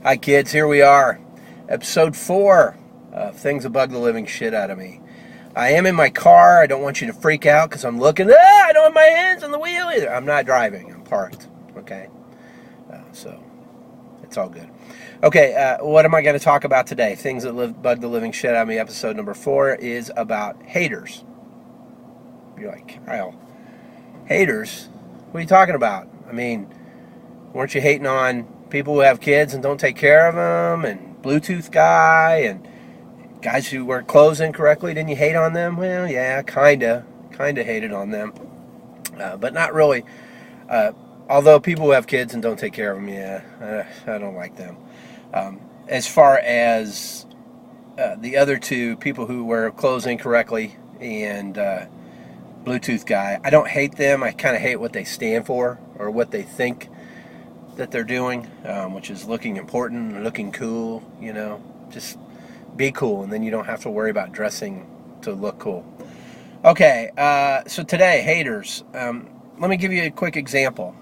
Hi kids, here we are. Episode 4 of Things That Bug the Living Shit Out of Me. I am in my car. I don't want you to freak out because I'm looking. I don't have my hands on the wheel either. I'm not driving. I'm parked. Okay? So, it's all good. Okay, what am I going to talk about today? Things That Bug the Living Shit Out of Me. Episode number 4 is about haters. You're like, Kyle, haters? What are you talking about? I mean, weren't you hating on people who have kids and don't take care of them, and Bluetooth guy, and guys who wear clothes incorrectly? Didn't you hate on them? Well, yeah, kinda hated on them, but not really. Although people who have kids and don't take care of them, yeah, I don't like them. As far as the other two, people who wear clothes incorrectly and Bluetooth guy, I don't hate them. I kind of hate what they stand for or what they think that they're doing, which is looking important and looking cool. Just be cool, and then you don't have to worry about dressing to look cool. Okay, so today, haters. Let me give you a quick example.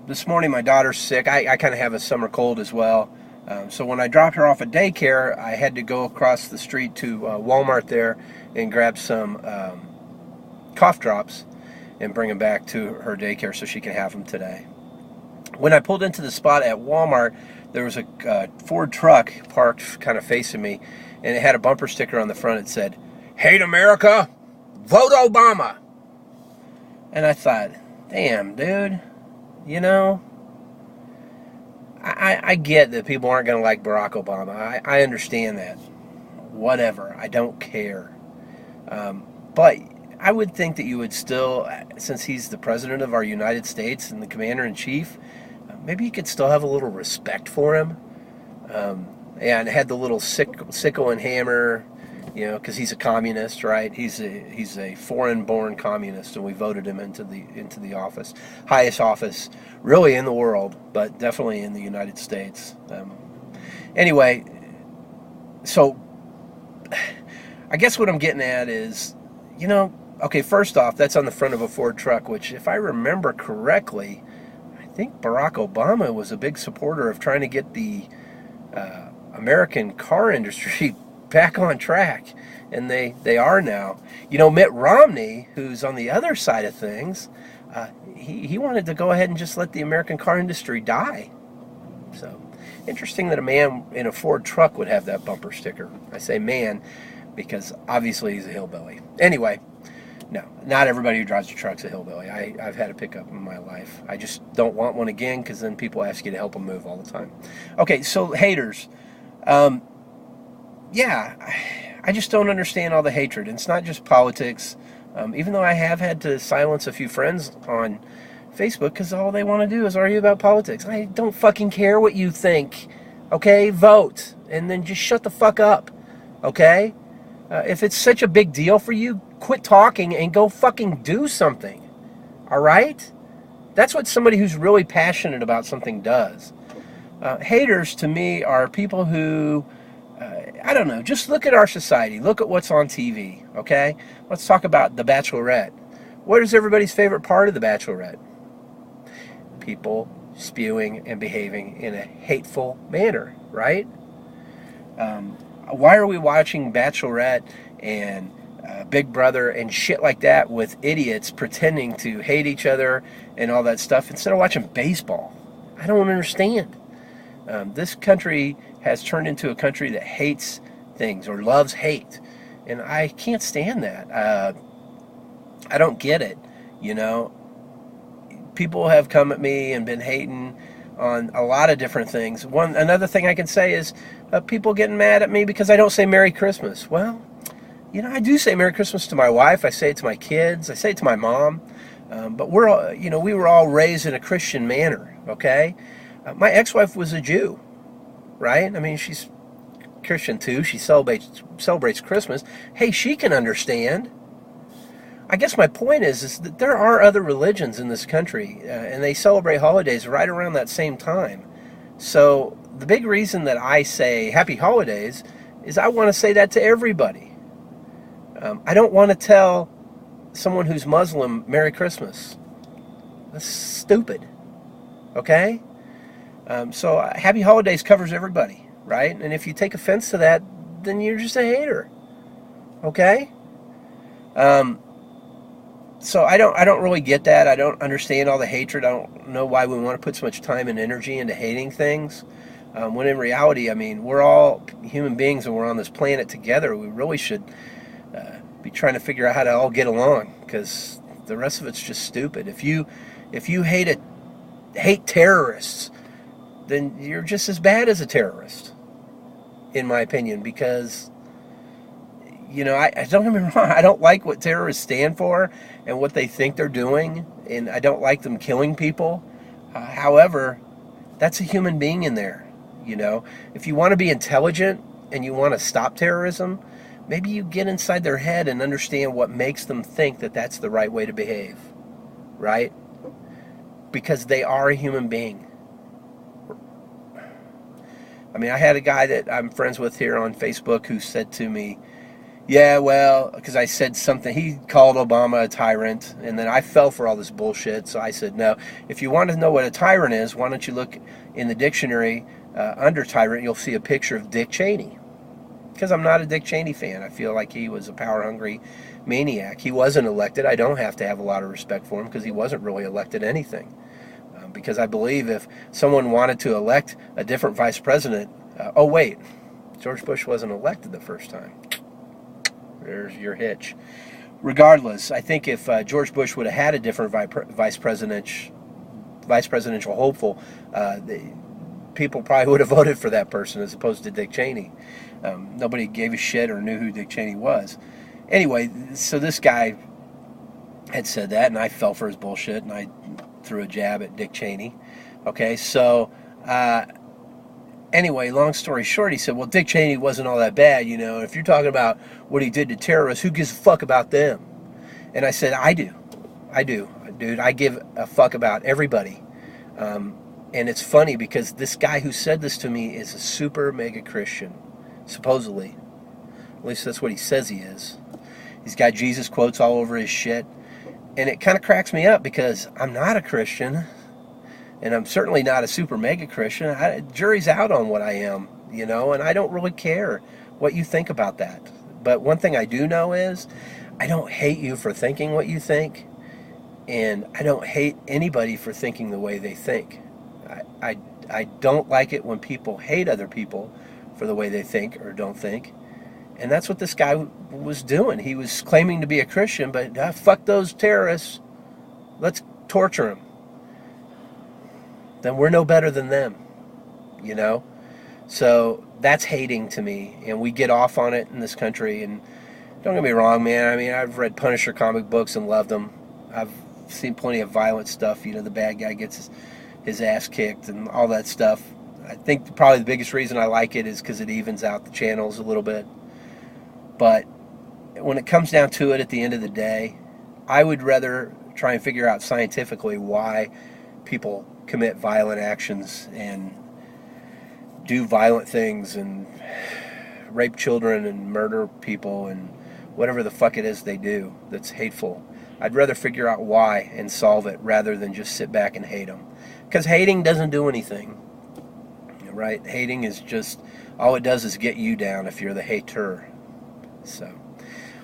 This morning my daughter's sick. I kind of have a summer cold as well. So when I dropped her off at daycare, I had to go across the street to Walmart there and grab some cough drops and bring them back to her daycare so she can have them today. When I pulled into the spot at Walmart, there was a Ford truck parked kind of facing me, and it had a bumper sticker on the front that said, "Hate America, vote Obama." And I thought, damn, dude, I get that people aren't going to like Barack Obama. I understand that. Whatever. I don't care. But I would think that you would still, since he's the president of our United States and the commander-in-chief, maybe you could still have a little respect for him. And had the little sickle and hammer, because he's a communist, right? He's a foreign-born communist, and we voted him into the office, highest office, really in the world, but definitely in the United States. Anyway, so I guess what I'm getting at is, okay, first off, that's on the front of a Ford truck, which, if I remember correctly, I think Barack Obama was a big supporter of trying to get the American car industry back on track, and they are now. Mitt Romney, who's on the other side of things, he wanted to go ahead and just let the American car industry die. So, interesting that a man in a Ford truck would have that bumper sticker. I say man because obviously he's a hillbilly. Anyway, no, not everybody who drives a truck's a hillbilly. I've had a pickup in my life. I just don't want one again because then people ask you to help them move all the time. Okay, so haters. Yeah, I just don't understand all the hatred. And it's not just politics. Even though I have had to silence a few friends on Facebook because all they want to do is argue about politics. I don't fucking care what you think. Okay, vote. And then just shut the fuck up. Okay? If it's such a big deal for you, quit talking and go fucking do something. Alright? That's what somebody who's really passionate about something does. Haters, to me, are people who, I don't know, just look at our society. Look at what's on TV, okay? Let's talk about The Bachelorette. What is everybody's favorite part of The Bachelorette? People spewing and behaving in a hateful manner, right? Why are we watching Bachelorette and Big Brother and shit like that with idiots pretending to hate each other and all that stuff instead of watching baseball? I don't understand. This country has turned into a country that hates things or loves hate, and I can't stand that. I don't get it. People have come at me and been hating on a lot of different things. Another thing I can say is people getting mad at me because I don't say Merry Christmas. Well, I do say Merry Christmas to my wife. I say it to my kids. I say it to my mom. But we were all raised in a Christian manner. Okay. My ex-wife was a Jew, right? I mean, she's Christian too. She celebrates Christmas. Hey, she can understand. I guess my point is that there are other religions in this country, and they celebrate holidays right around that same time. So the big reason that I say Happy Holidays is I want to say that to everybody. I don't want to tell someone who's Muslim Merry Christmas. That's stupid. Okay? So happy holidays covers everybody, right? And if you take offense to that, then you're just a hater. Okay? So I don't really get that. I don't understand all the hatred. I don't know why we want to put so much time and energy into hating things. When in reality, I mean, we're all human beings and we're on this planet together. We really should be trying to figure out how to all get along, because the rest of it's just stupid. If you hate terrorists, then you're just as bad as a terrorist, in my opinion, because I don't get me wrong, I don't like what terrorists stand for and what they think they're doing, and I don't like them killing people. However, that's a human being in there. If you want to be intelligent and you want to stop terrorism, maybe you get inside their head and understand what makes them think that that's the right way to behave, right? Because they are a human being. I mean, I had a guy that I'm friends with here on Facebook who said to me, yeah, well, because I said something, he called Obama a tyrant, and then I fell for all this bullshit, so I said, no, if you want to know what a tyrant is, why don't you look in the dictionary under tyrant, you'll see a picture of Dick Cheney. Because I'm not a Dick Cheney fan. I feel like he was a power-hungry maniac. He wasn't elected. I don't have to have a lot of respect for him because he wasn't really elected anything. Because I believe if someone wanted to elect a different vice president, oh wait, George Bush wasn't elected the first time. There's your hitch. Regardless, I think if George Bush would have had a different vice presidential hopeful, people probably would have voted for that person as opposed to Dick Cheney. Nobody gave a shit or knew who Dick Cheney was. Anyway, so this guy had said that, and I fell for his bullshit, and I threw a jab at Dick Cheney. Okay, so anyway, long story short, he said, well, Dick Cheney wasn't all that bad, If you're talking about what he did to terrorists, who gives a fuck about them? And I said, I do, dude. I give a fuck about everybody. And it's funny because this guy who said this to me is a super mega Christian, supposedly. At least that's what he says he is. He's got Jesus quotes all over his shit. And it kind of cracks me up because I'm not a Christian. And I'm certainly not a super mega Christian. Jury's out on what I am, and I don't really care what you think about that. But one thing I do know is I don't hate you for thinking what you think. And I don't hate anybody for thinking the way they think. I don't like it when people hate other people for the way they think or don't think. And that's what this guy was doing. He was claiming to be a Christian, but fuck those terrorists. Let's torture them. Then we're no better than them, So that's hating to me, and we get off on it in this country. And don't get me wrong, man. I mean, I've read Punisher comic books and loved them. I've seen plenty of violent stuff. The bad guy gets his ass kicked and all that stuff. I think probably the biggest reason I like it is because it evens out the channels a little bit. But when it comes down to it, at the end of the day, I would rather try and figure out scientifically why people commit violent actions and do violent things and rape children and murder people and whatever the fuck it is they do that's hateful. I'd rather figure out why and solve it rather than just sit back and hate them. Because hating doesn't do anything, right? Hating is just, all it does is get you down if you're the hater. So,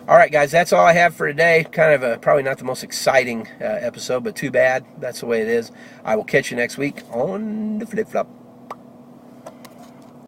all right, guys, that's all I have for today. Kind of probably not the most exciting episode, but too bad. That's the way it is. I will catch you next week on the Flip Flop.